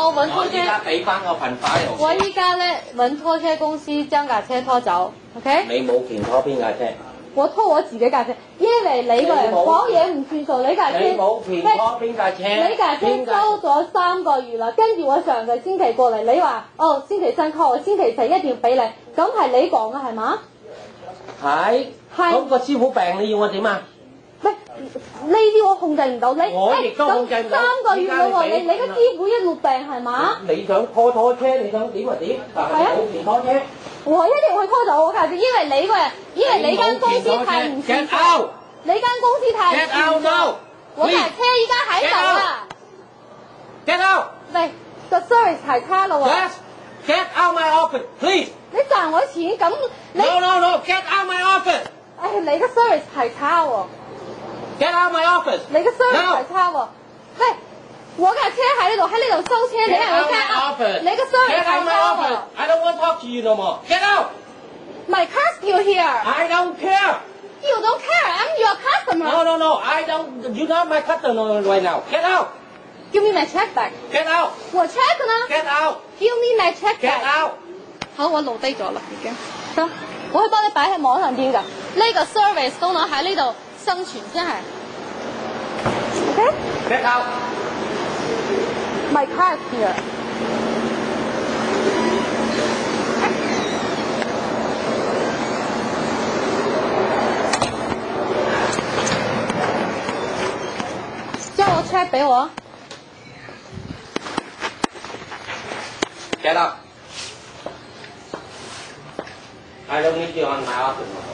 我揾拖車。我依家俾翻個憑牌我。我依家咧揾拖車公司將架車拖走 ，OK？ 你冇權拖邊架車？我拖我自己架車，因為你個人講嘢唔算數，你架車。你冇權拖邊架車？你架車收咗3個月啦，跟住我上個星期過嚟，你話哦星期3拖，我星期4一定要俾你，咁係你講嘅係嘛？係。咁個師傅病，你要我點啊？喂，呢啲我控制唔到，你我亦都控制唔到。3個月咯喎，你個師傅一路病係嘛？你想拖車，你想點就點，但係冇權拖車。我一定會拖走我架車，因為你個人，因為你間公司太唔算數。你間公司太唔算數。我架車依家喺度啊。Get out！喂，個 service 太差啦喎。Get out my office, please！你賺我錢咁你 No，get out my office！哎，你個 service 太差喎。Get out my office！你個 service 太差喎。喂，我架車喺呢度收車，你係我 get out。你個 service 太差喎。I don't want to talk to you no more. Get out! My car's still here. I don't care. You don't care. I'm your customer. No. I don't. You're not my customer right now. Get out. Give me my check back. Get out. 我 check 呢 Get out. Give me my check back. Get out. 好，我錄低咗啦，已經。得，我可以幫你擺喺網上邊㗎。呢個 service 都能喺呢度生存，真係。OK? Get out. My car is here. 將我 check 俾我。Get out. I don't need you on my office.